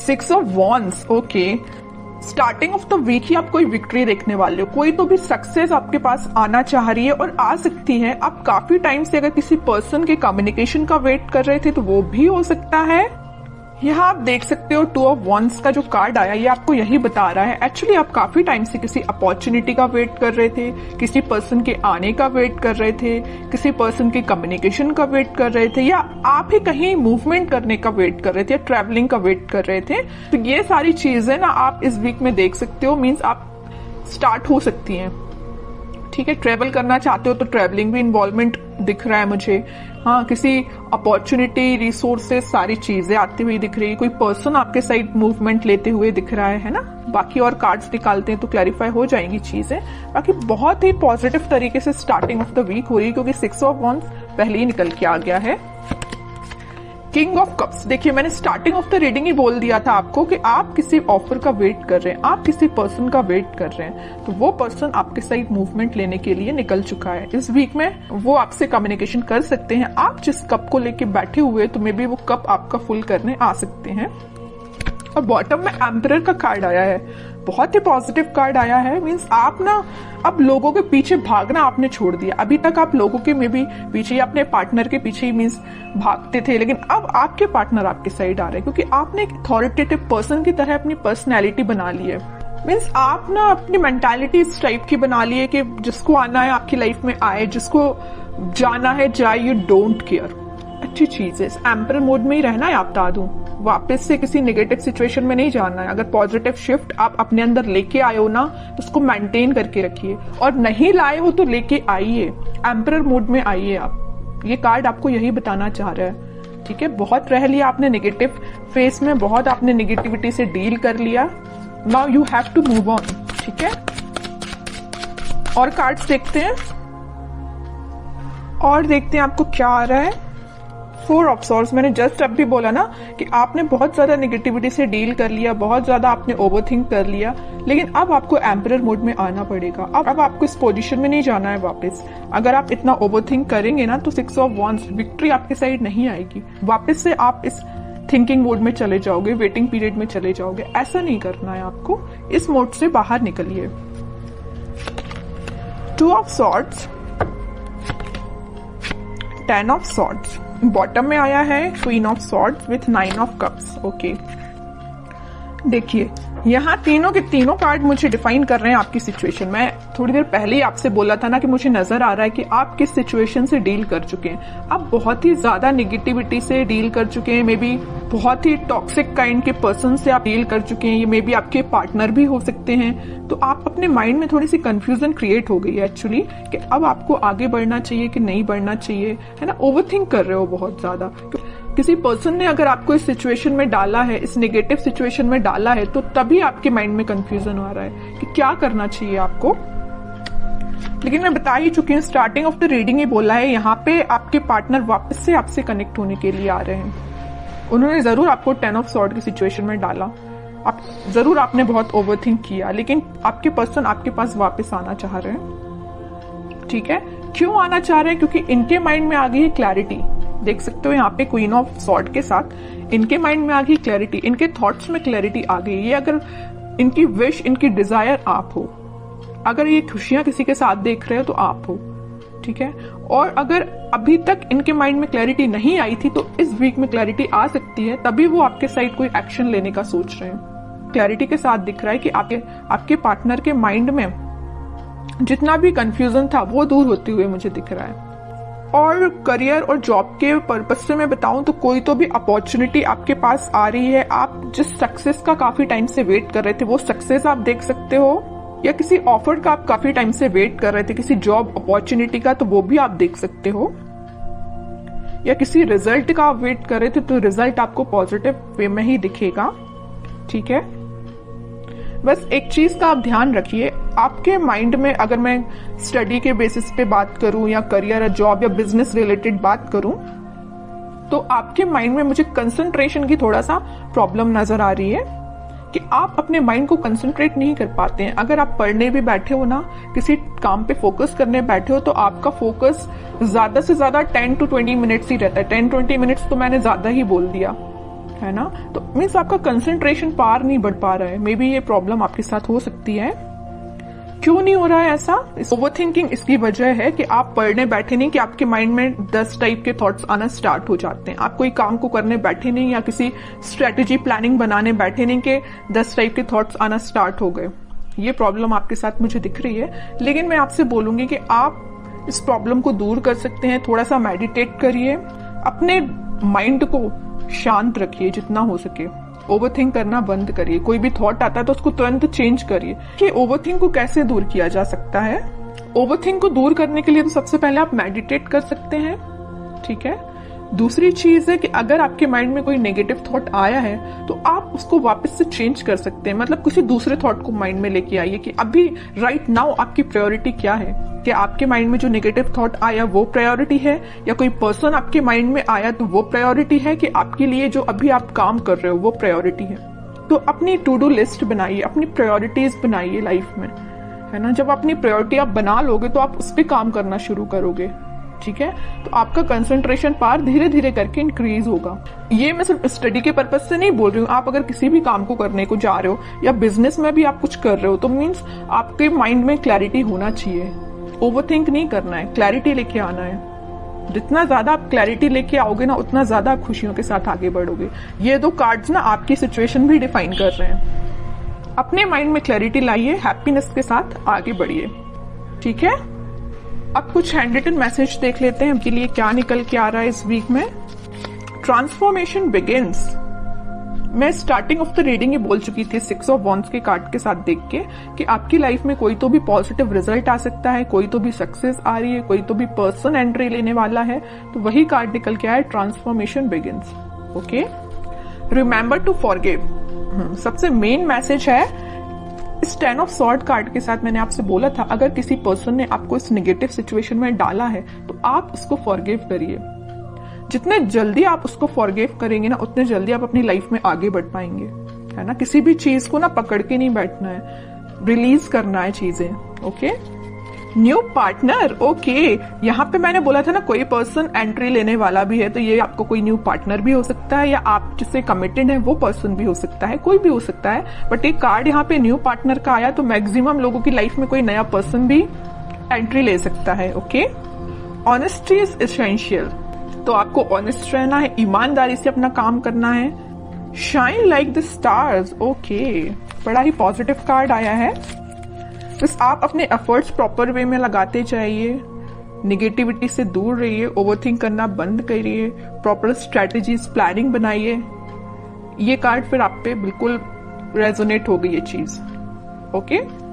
6 of wands, okay. Starting of the week ही आप कोई विक्ट्री देखने वाले हो, कोई तो भी सक्सेस आपके पास आना चाह रही है और आ सकती है। आप काफी टाइम से अगर किसी पर्सन के कम्युनिकेशन का वेट कर रहे थे तो वो भी हो सकता है। यहाँ आप देख सकते हो 2 ऑफ वॉन्ड्स का जो कार्ड आया ये आपको यही बता रहा है एक्चुअली आप काफी टाइम से किसी अपॉर्चुनिटी का वेट कर रहे थे, किसी पर्सन के आने का वेट कर रहे थे, किसी पर्सन के कम्युनिकेशन का वेट कर रहे थे, या आप ही कहीं मूवमेंट करने का वेट कर रहे थे या ट्रैवलिंग का वेट कर रहे थे। तो ये सारी चीजें ना आप इस वीक में देख सकते हो, मीन्स आप स्टार्ट हो सकती हैं। ठीक है, ट्रेवल करना चाहते हो तो ट्रेवलिंग भी इन्वॉल्वमेंट दिख रहा है मुझे। हाँ, किसी अपॉर्चुनिटी, रिसोर्सेस, सारी चीजें आती हुई दिख रही है। कोई पर्सन आपके साइड मूवमेंट लेते हुए दिख रहा है ना। बाकी और कार्ड्स निकालते हैं तो क्लैरिफाई हो जाएंगी चीजें। बाकी बहुत ही पॉजिटिव तरीके से स्टार्टिंग ऑफ द वीक हो रही है क्योंकि 6 ऑफ वॉन्ड्स पहले ही निकल के आ गया है। किंग ऑफ कप्स, देखिए मैंने स्टार्टिंग ऑफ द रीडिंग ही बोल दिया था आपको कि आप किसी ऑफर का वेट कर रहे हैं, आप किसी पर्सन का वेट कर रहे हैं, तो वो पर्सन आपके साइड मूवमेंट लेने के लिए निकल चुका है। इस वीक में वो आपसे कम्युनिकेशन कर सकते हैं। आप जिस कप को लेके बैठे हुए तो मे बी वो कप आपका फुल करने आ सकते हैं। और बॉटम में एम्परर का कार्ड आया है, बहुत ही पॉजिटिव कार्ड आया है। मींस आप ना अब लोगों के पीछे भागना आपने छोड़ दिया। अभी तक आप लोगों के में भी पीछे या अपने पार्टनर के पीछे ही मींस भागते थे, लेकिन अब आपके पार्टनर आपके साइड आ रहे हैं क्योंकि आपने एक अथॉरिटेटिव पर्सन की तरह अपनी पर्सनैलिटी बना ली है। मीन्स आप ना अपनी मेंटालिटी इस टाइप की बना ली है कि जिसको आना है आपकी लाइफ में आए, जिसको जाना है जाए, यू डोंट केयर। अच्छी चीज है, इस एम्परर मोड में ही रहना है। आप बता दूं, वापस से किसी नेगेटिव सिचुएशन में नहीं जाना है। अगर पॉजिटिव शिफ्ट आप अपने अंदर लेके आए हो ना तो उसको मेंटेन करके रखिए, और नहीं लाए हो तो लेके आइए, एम्परर मोड में आइए आप। ये कार्ड आपको यही बताना चाह रहा है। ठीक है, बहुत रह लिया आपने नेगेटिव फेस में, बहुत आपने नेगेटिविटी से डील कर लिया। Now you have to move on. ठीक है, और कार्ड्स देखते हैं आपको क्या आ रहा है। 4 ऑफ सॉर्ड्स, मैंने जस्ट अब भी बोला ना कि आपने बहुत ज्यादा नेगेटिविटी से डील कर लिया, बहुत ज्यादा आपने ओवरथिंक कर लिया, लेकिन अब आपको एम्परर मोड में आना पड़ेगा। अब आपको इस पोजीशन में नहीं जाना है वापस। अगर आप इतना ओवरथिंक करेंगे ना तो 6 ऑफ वॉन्ड्स, विक्ट्री आपके साइड नहीं आएगी। वापस से आप इस थिंकिंग मोड में चले जाओगे, वेटिंग पीरियड में चले जाओगे। ऐसा नहीं करना है आपको, इस मोड से बाहर निकलिए। 2 of swords, 10 of swords, bottom में आया है queen of swords with 9 of cups. Okay, देखिए यहाँ तीनों के तीनों कार्ड मुझे डिफाइन कर रहे हैं आपकी सिचुएशन। मैं थोड़ी देर पहले ही आपसे बोला था ना कि मुझे नजर आ रहा है कि आप किस सिचुएशन से डील कर चुके हैं। आप बहुत ही ज्यादा नेगेटिविटी से डील कर चुके हैं, मे बी बहुत ही टॉक्सिक काइंड के पर्सन से आप डील कर चुके हैं। ये मे बी आपके पार्टनर भी हो सकते हैं। तो आप अपने माइंड में थोड़ी सी कंफ्यूजन क्रिएट हो गई है एक्चुअली कि अब आपको आगे बढ़ना चाहिए कि नहीं बढ़ना चाहिए, है ना। ओवरथिंक कर रहे हो बहुत ज्यादा। किसी पर्सन ने अगर आपको इस सिचुएशन में डाला है, इस नेगेटिव सिचुएशन में डाला है, तो तभी आपके माइंड में कंफ्यूजन आ रहा है कि क्या करना चाहिए आपको। लेकिन मैं बता ही चुकी हूँ, स्टार्टिंग ऑफ द रीडिंग ही बोला है, यहाँ पे आपके पार्टनर वापस से आपसे कनेक्ट होने के लिए आ रहे हैं। उन्होंने जरूर आपको 10 ऑफ सॉर्ड की सिचुएशन में डाला, आप जरूर आपने बहुत ओवरथिंक किया, लेकिन आपके पर्सन आपके पास वापस आना चाह रहे हैं। ठीक है, क्यों आना चाह रहे हैं? क्योंकि इनके माइंड में आ गई है क्लैरिटी। देख सकते हो यहाँ पे क्वीन ऑफ सॉर्ड के साथ इनके माइंड में आ गई क्लैरिटी, इनके थॉट्स में क्लैरिटी आ गई। ये अगर इनकी विश, इनकी डिजायर आप हो, अगर ये खुशियां किसी के साथ देख रहे हो तो आप हो। ठीक है, और अगर अभी तक इनके माइंड में क्लैरिटी नहीं आई थी तो इस वीक में क्लैरिटी आ सकती है, तभी वो आपके साइड कोई एक्शन लेने का सोच रहे हैं। क्लैरिटी के साथ दिख रहा है कि आपके पार्टनर के माइंड में जितना भी कंफ्यूजन था वो दूर होते हुए मुझे दिख रहा है। और करियर और जॉब के पर्पज से मैं बताऊं तो कोई तो भी अपॉर्चुनिटी आपके पास आ रही है। आप जिस सक्सेस का काफी टाइम से वेट कर रहे थे वो सक्सेस आप देख सकते हो, या किसी ऑफर का आप काफी टाइम से वेट कर रहे थे, किसी जॉब अपॉर्चुनिटी का, तो वो भी आप देख सकते हो। या किसी रिजल्ट का आप वेट कर रहे थे तो रिजल्ट आपको पॉजिटिव वे में ही दिखेगा। ठीक है, बस एक चीज का आप ध्यान रखिए, आपके माइंड में, अगर मैं स्टडी के बेसिस पे बात करूं या करियर या जॉब या बिजनेस रिलेटेड बात करूं, तो आपके माइंड में मुझे कंसंट्रेशन की थोड़ा सा प्रॉब्लम नजर आ रही है कि आप अपने माइंड को कंसंट्रेट नहीं कर पाते हैं। अगर आप पढ़ने भी बैठे हो ना, किसी काम पे फोकस करने बैठे हो, तो आपका फोकस ज्यादा से ज्यादा 10 to 20 मिनट्स ही रहता है। 10-20 मिनट्स तो मैंने ज्यादा ही बोल दिया, है ना। तो मीन्स आपका कंसंट्रेशन पार नहीं बढ़ पा रहा है, मे बी ये प्रॉब्लम आपके साथ हो सकती है। क्यों नहीं हो रहा है ऐसा? ओवर थिंकिंग इसकी वजह है कि आप पढ़ने बैठे नहीं कि आपके माइंड में 10 टाइप के थॉट्स आना स्टार्ट हो जाते हैं। आप कोई काम को करने बैठे नहीं या किसी स्ट्रेटेजी प्लानिंग बनाने बैठे नहीं कि 10 टाइप के थॉट्स आना स्टार्ट हो गए। ये प्रॉब्लम आपके साथ मुझे दिख रही है, लेकिन मैं आपसे बोलूंगी कि आप इस प्रॉब्लम को दूर कर सकते हैं। थोड़ा सा मेडिटेट करिए, अपने माइंड को शांत रखिए जितना हो सके, ओवरथिंक करना बंद करिए। कोई भी थॉट आता है तो उसको तुरंत चेंज करिए। कि ओवरथिंक को कैसे दूर किया जा सकता है? ओवरथिंक को दूर करने के लिए तो सबसे पहले आप मेडिटेट कर सकते हैं, ठीक है। दूसरी चीज है कि अगर आपके माइंड में कोई नेगेटिव थॉट आया है तो आप उसको वापस से चेंज कर सकते हैं। मतलब किसी दूसरे थॉट को माइंड में लेके आइए कि अभी राइट नाउ आपकी प्रायोरिटी क्या है। कि आपके माइंड में जो नेगेटिव थॉट आया वो प्रायोरिटी है, या कोई पर्सन आपके माइंड में आया तो वो प्रायोरिटी है, कि आपके लिए जो अभी आप काम कर रहे हो वो प्रायोरिटी है। तो अपनी टू डू लिस्ट बनाइए, अपनी प्रायोरिटीज बनाइए लाइफ में, है ना। जब अपनी प्रायोरिटी आप बना लोगे तो आप उस पर काम करना शुरू करोगे, ठीक है। तो आपका कंसंट्रेशन पावर धीरे धीरे करके इंक्रीज होगा। ये मैं सिर्फ स्टडी के पर्पज से नहीं बोल रही हूँ। आप अगर किसी भी काम को करने को जा रहे हो या बिजनेस में भी आप कुछ कर रहे हो तो मीन्स आपके माइंड में क्लैरिटी होना चाहिए। ओवरथिंक नहीं करना है, क्लैरिटी लेके आना है। जितना ज्यादा आप क्लैरिटी लेके आओगे ना, उतना ज्यादा आप खुशियों के साथ आगे बढ़ोगे। ये 2 कार्ड्स ना आपकी सिचुएशन भी डिफाइन कर रहे हैं। अपने माइंड में क्लैरिटी लाइए, हैप्पीनेस के साथ आगे बढ़िए, ठीक है। अब कुछ हैंड रिटन मैसेज देख लेते हैं आपके लिए क्या निकल के आ रहा है इस वीक में। Transformation begins. मैं स्टार्टिंग ऑफ द रीडिंग ये बोल चुकी थी 6 ऑफ वॉन्ड्स के कार्ड के साथ देख के कि आपकी लाइफ में कोई तो भी पॉजिटिव रिजल्ट आ सकता है, कोई तो भी सक्सेस आ रही है, कोई तो भी पर्सन एंट्री लेने वाला है। तो वही कार्ड निकल के आया, transformation begins. Okay, remember to forgive. सबसे मेन मैसेज है इस 10 ऑफ सॉर्ड कार्ड के साथ। मैंने आपसे बोला था अगर किसी पर्सन ने आपको इस नेगेटिव सिचुएशन में डाला है तो आप उसको फॉरगिव करिए। जितने जल्दी आप उसको फॉरगिव करेंगे ना, उतने जल्दी आप अपनी लाइफ में आगे बढ़ पाएंगे, है ना। किसी भी चीज को ना पकड़ के नहीं बैठना है, रिलीज करना है चीजें। Okay, new partner. ओके, यहाँ पे मैंने बोला था ना कोई पर्सन एंट्री लेने वाला भी है, तो ये आपको कोई न्यू पार्टनर भी हो सकता है, या आप जिससे कमिटेड है वो पर्सन भी हो सकता है, कोई भी हो सकता है। बट एक कार्ड यहाँ पे न्यू पार्टनर का आया, तो मैक्सिमम लोगों की लाइफ में कोई नया पर्सन भी एंट्री ले सकता है। Okay, honesty is essential. तो आपको ऑनेस्ट रहना है, ईमानदारी से अपना काम करना है। Shine like the stars. Okay, बड़ा ही पॉजिटिव कार्ड आया है। बस आप अपने एफर्ट्स प्रॉपर वे में लगाते जाइए, निगेटिविटी से दूर रहिए, ओवरथिंक करना बंद करिए, प्रॉपर स्ट्रेटेजीज प्लानिंग बनाइए। ये कार्ड फिर आप पे बिल्कुल रेजोनेट हो गई ये चीज। ओके।